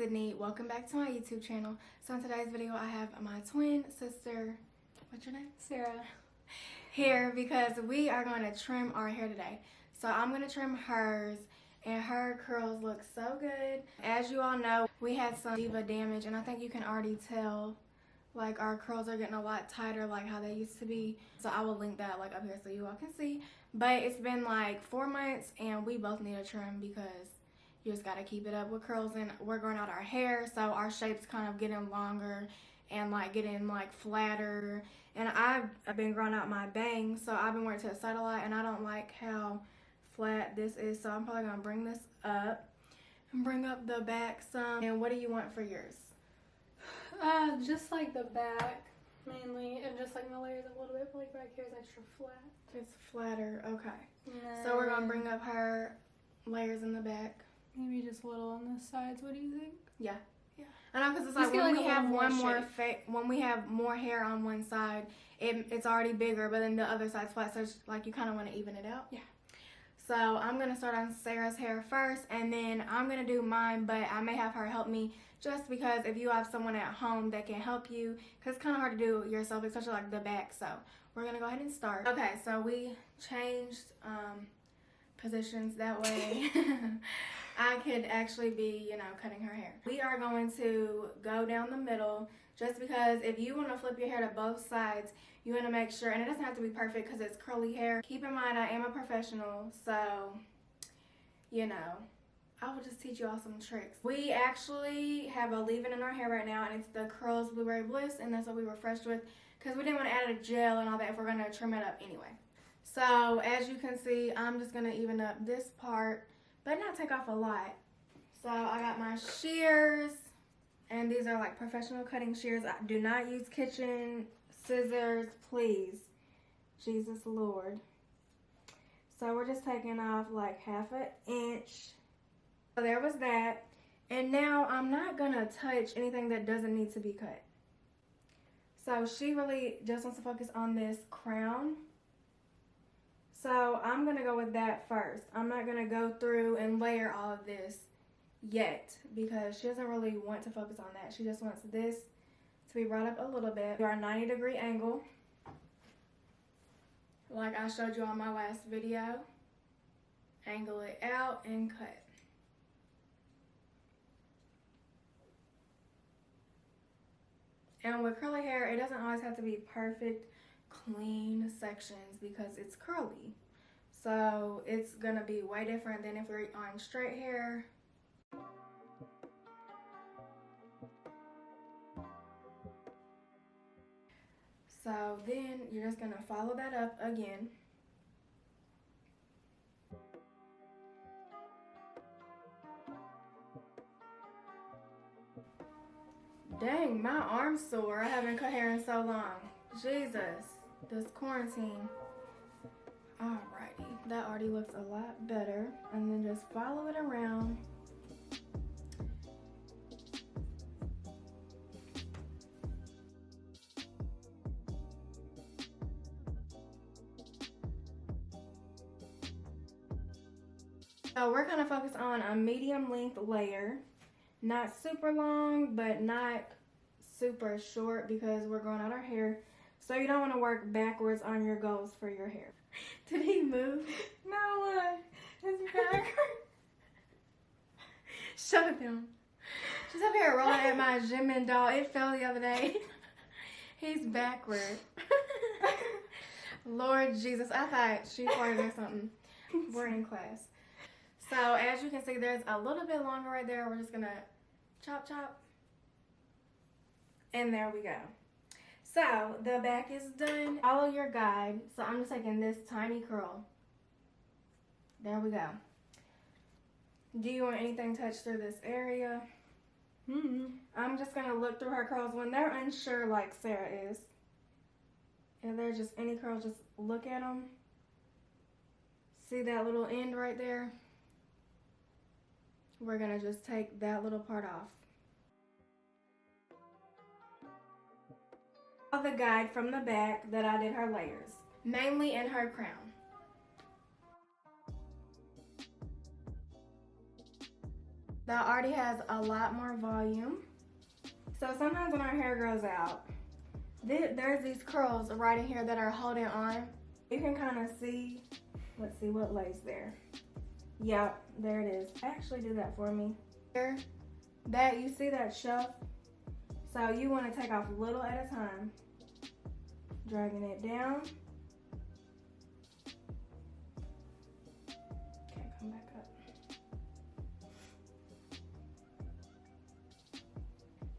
Sydney. Welcome back to my YouTube channel. So in today's video I have my twin sister, what's your name? Sarah. Here because we are going to trim our hair today. So I'm going to trim hers and her curls look so good. As you all know, we had some diva damage and I think you can already tell like our curls are getting a lot tighter like how they used to be. So I will link that like up here so you all can see. But it's been like 4 months and we both need a trim because you just got to keep it up with curls, and we're growing out our hair, so our shape's kind of getting longer and like getting like flatter. And I've been growing out my bangs, so I've been wearing it to the side a lot and I don't like how flat this is, so I'm probably gonna bring this up and bring up the back some. And what do you want for yours? Just like the back mainly, and just like my layers a little bit, but like back here is extra flat. It's flatter, okay. So we're gonna bring up her layers in the back. Maybe just a little on the sides. What do you think? Yeah. Yeah. I know, because it's like when we have when we have more hair on one side, it's already bigger, but then the other side's flat, so it's like you kind of want to even it out. Yeah. So I'm going to start on Sarah's hair first, and then I'm going to do mine, but I may have her help me just because if you have someone at home that can help you, because it's kind of hard to do yourself, especially like the back. So we're going to go ahead and start. Okay, so we changed positions that way. I could actually be, you know, cutting her hair. We are going to go down the middle just because if you want to flip your hair to both sides, you want to make sure, and it doesn't have to be perfect because it's curly hair. Keep in mind, I am a professional, so, you know, I will just teach you all some tricks. We actually have a leave-in in our hair right now, and it's the Curls Blueberry Bliss, and that's what we refreshed with because we didn't want to add a gel and all that if we're going to trim it up anyway. So, as you can see, I'm just going to even up this part, but not take off a lot. So I got my shears, and these are like professional cutting shears. I do not use kitchen scissors, please. Jesus Lord. So we're just taking off like 1/2 inch. So there was that. And now I'm not gonna touch anything that doesn't need to be cut. So she really just wants to focus on this crown. So I'm going to go with that first. I'm not going to go through and layer all of this yet because she doesn't really want to focus on that. She just wants this to be brought up a little bit. Do our 90-degree angle like I showed you on my last video. Angle it out and cut. And with curly hair, it doesn't always have to be perfect clean sections because it's curly, so it's gonna be way different than if we're on straight hair. So then you're just gonna follow that up again. Dang, my arm's sore. I haven't cut hair in so long. Jesus, this quarantine. Alrighty, that already looks a lot better. And then just follow it around. So we're gonna focus on a medium length layer. Not super long, but not super short because we're growing out our hair. So you don't want to work backwards on your goals for your hair. Did he move? No, is he back? Show them. Just up here rolling at my Jimin doll. It fell the other day. He's backward. Lord Jesus, I thought she farted or something. We're in class. So as you can see, there's a little bit longer right there. We're just gonna chop, chop. And there we go. So the back is done. Follow your guide. So I'm just taking this tiny curl. There we go. Do you want anything touched through this area? I'm just gonna look through her curls when they're unsure like Sarah is. If they're just any curls, just look at them. See that little end right there? We're gonna just take that little part off. The guide from the back that I did her layers, mainly in her crown. that already has a lot more volume. So sometimes when our hair grows out, there's these curls right in here that are holding on. You can kind of see, let's see what lays there. Yep, there it is. Actually do that for me. Here, that, you see that shelf? So you want to take off little at a time, dragging it down. Okay, come back up.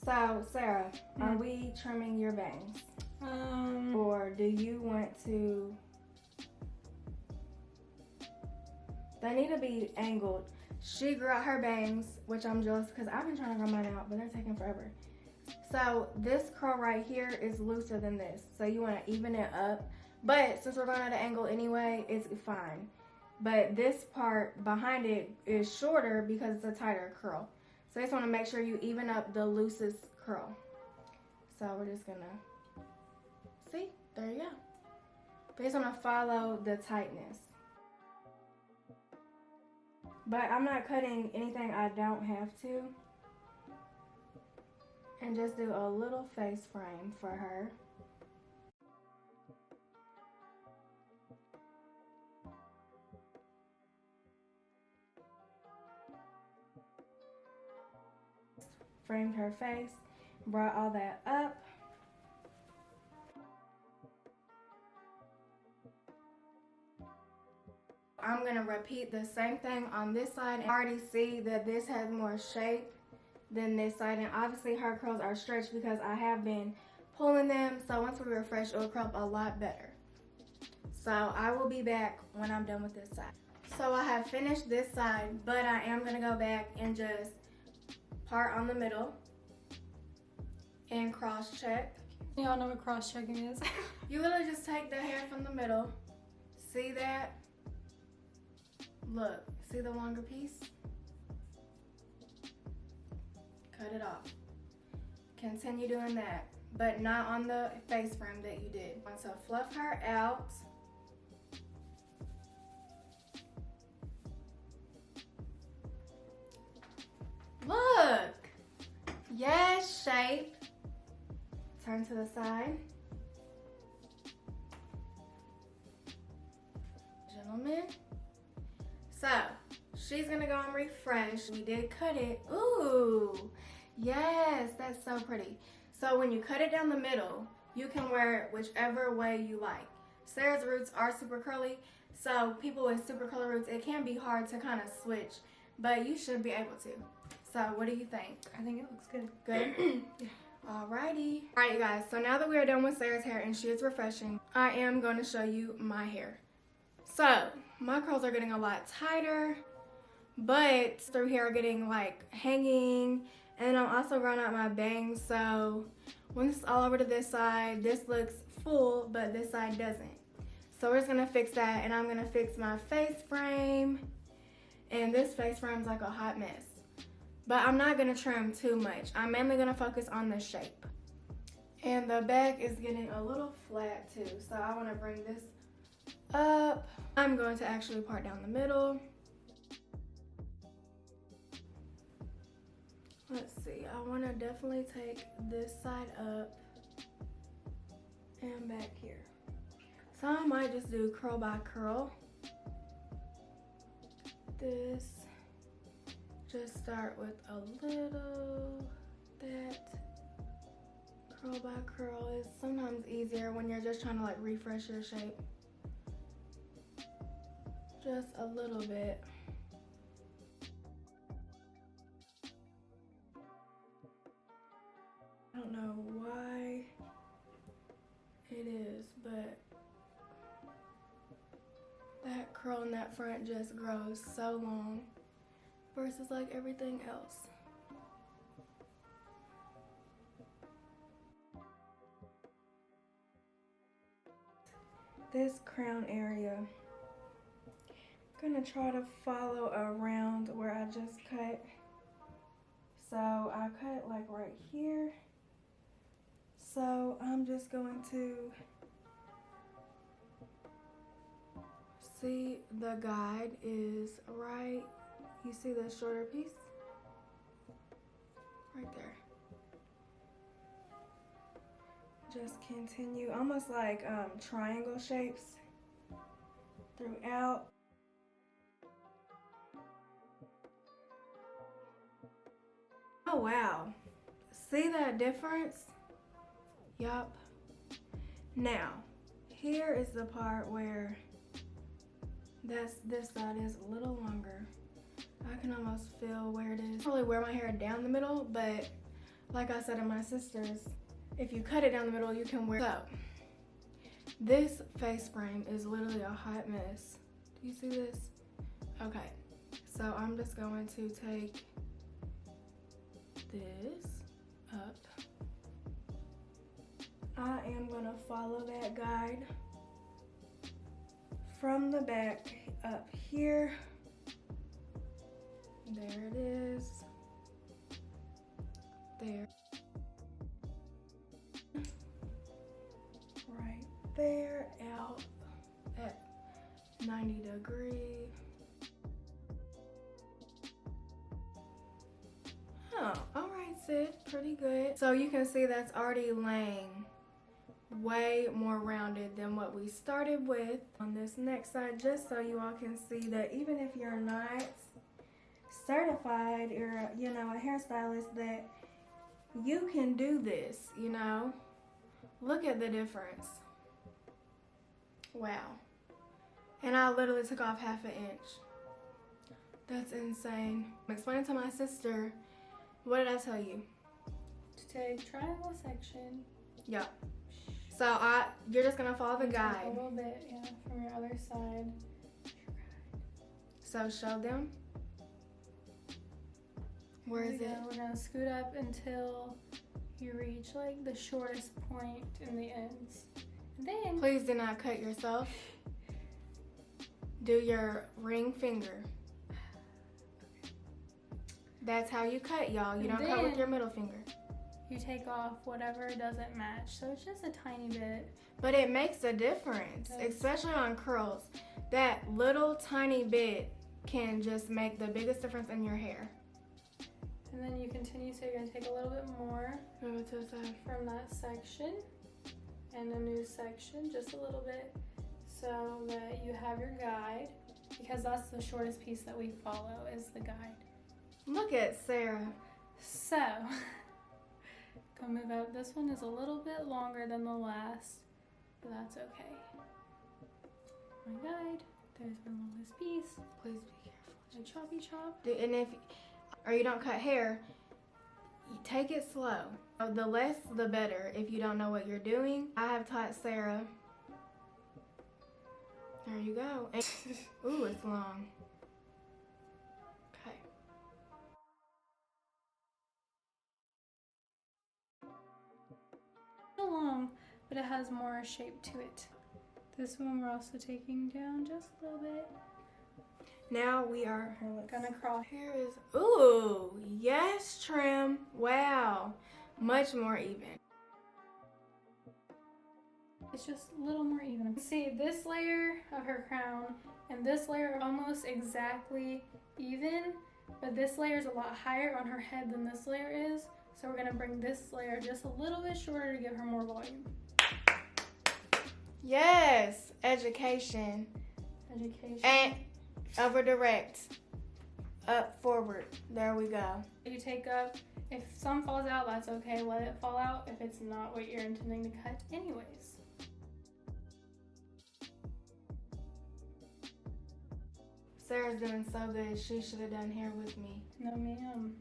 So, Sarah, are we trimming your bangs? Or do you want to... They need to be angled. She grew out her bangs, which I'm jealous because I've been trying to grow mine out, but they're taking forever. So this curl right here is looser than this. So you want to even it up. But since we're going at an angle anyway, it's fine. But this part behind it is shorter because it's a tighter curl. So I just want to make sure you even up the loosest curl. So we're just going to, see, there you go. But just want to follow the tightness. But I'm not cutting anything I don't have to. And just do a little face frame for her. Framed her face, brought all that up. I'm gonna repeat the same thing on this side. I already see that this has more shape than this side, and obviously her curls are stretched because I have been pulling them. So once we refresh, it'll curl up a lot better. So I will be back when I'm done with this side. So I have finished this side, but I am gonna go back and just part on the middle and cross check. Y'all know what cross checking is. You literally just take the hair from the middle. See that? Look, see the longer piece? Cut it off. Continue doing that, but not on the face frame that you did. So fluff her out. Look! Yes, shape. Turn to the side. Gentlemen. So, she's gonna go and refresh. We did cut it. Ooh, yes, that's so pretty. So when you cut it down the middle, you can wear it whichever way you like. Sarah's roots are super curly, so people with super curly roots, it can be hard to kind of switch, but you should be able to. So what do you think? I think it looks good. Good? Yeah. Alrighty. Alright, you guys, so now that we are done with Sarah's hair and she is refreshing, I am going to show you my hair. So, my curls are getting a lot tighter, but through here are getting like hanging, and I'm also growing out my bangs. So when this is all over to this side, this looks full, but this side doesn't. So we're just gonna fix that, and I'm gonna fix my face frame, and this face frame is like a hot mess. But I'm not gonna trim too much. I'm mainly gonna focus on the shape. And the back is getting a little flat too, so I wanna bring this up. I'm going to actually part down the middle. Let's see, I want to definitely take this side up and back here. So I might just do curl by curl. This, just start with a little, that curl by curl is sometimes easier when you're just trying to like refresh your shape. Just a little bit. I don't know why it is, but that curl in that front just grows so long versus like everything else. This crown area, I'm gonna try to follow around where I just cut. So I cut like right here. So I'm just going to see the guide is right. You see the shorter piece? right there. Just continue, almost like triangle shapes throughout. Oh wow, see that difference? Yup. Now, here is the part where this side is a little longer. I can almost feel where it is. I don't really wear my hair down the middle, but like I said to my sisters, if you cut it down the middle, you can wear it. So, this face frame is literally a hot mess. Do you see this? Okay, so I'm just going to take this up. I am gonna follow that guide from the back up here. There it is. There. Right there, out at 90 degrees. Oh, all right, Sid, pretty good. So you can see that's already laying way more rounded than what we started with. On this next side, just so you all can see that even if you're not certified or, you know, a hairstylist, that you can do this, you know. Look at the difference. Wow. And I literally took off half an inch. That's insane. I'm explaining to my sister, what did I tell you? To take triangle section. Yeah. So you're just gonna follow the guide. A little bit, yeah, from your other side. So show them. Where is it? We're gonna scoot up until you reach like the shortest point in the ends. And then please do not cut yourself. Do your ring finger. That's how you cut, y'all. You don't cut with your middle finger. You take off whatever doesn't match. So it's just a tiny bit. But it makes a difference, especially on curls. That little tiny bit can just make the biggest difference in your hair. And then you continue, so you're gonna take a little bit more Move it to the side. from that section and a new section, just a little bit, so that you have your guide, because that's the shortest piece that we follow is the guide. Look at Sarah. So, go move up. This one is a little bit longer than the last, but that's okay. My guide, there's my longest piece. Please be careful. My choppy chop. And if you don't cut hair, you take it slow. The less, the better if you don't know what you're doing. I have taught Sarah. There you go. And, ooh, it's long. Okay. So long, but it has more shape to it. This one we're also taking down just a little bit. Now we are Gonna cross. Here is, ooh, yes, trim. Wow, much more even. It's just a little more even. See, this layer of her crown and this layer are almost exactly even, but this layer is a lot higher on her head than this layer is. So we're gonna bring this layer just a little bit shorter to give her more volume. Yes, education. Education. And over direct. Up, forward. There we go. You take up, if some falls out, that's okay. Let it fall out if it's not what you're intending to cut anyways. Sarah's doing so good. She should have done hair with me. No ma'am.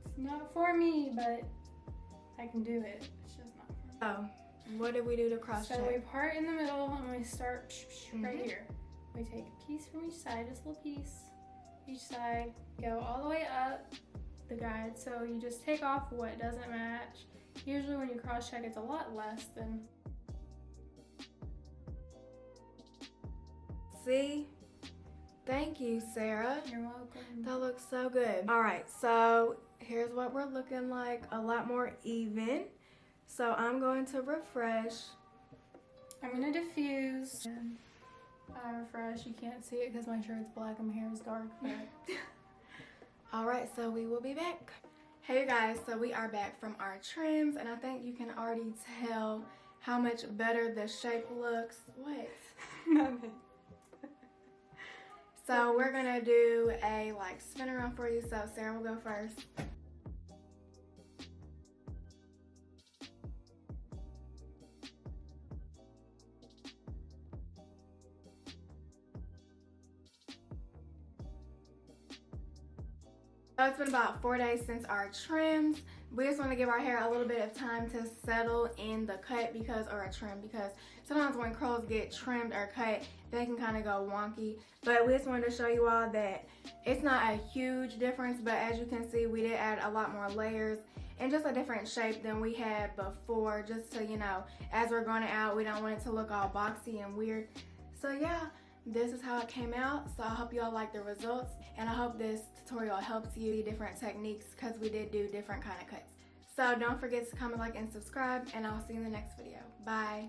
It's not for me, but I can do it. It's just not for me. Oh, what did we do to cross check? So we part in the middle and we start right here. We take a piece from each side, just a little piece, each side, go all the way up the guide. So you just take off what doesn't match. Usually when you cross check, it's a lot less than. See? Thank you, Sarah. You're welcome. That looks so good. All right, so here's what we're looking like, a lot more even. So I'm going to refresh. I'm gonna diffuse. I refresh. You can't see it because my shirt's black and my hair is dark, but Alright, so we will be back. Hey you guys, so we are back from our trims, and I think you can already tell how much better the shape looks. What? Nothing. So we're gonna do a like spin around for you, so Sarah will go first. So it's been about 4 days since our trims. We just want to give our hair a little bit of time to settle in the cut or a trim, because sometimes when curls get trimmed or cut, they can kind of go wonky. But we just wanted to show you all that it's not a huge difference, but as you can see, we did add a lot more layers and just a different shape than we had before, just to, you know, as we're going out, we don't want it to look all boxy and weird. So yeah, this is how it came out. So I hope you all like the results, and I hope this tutorial helps you see different techniques, because we did do different kind of cuts. So don't forget to comment, like, and subscribe, and I'll see you in the next video. Bye.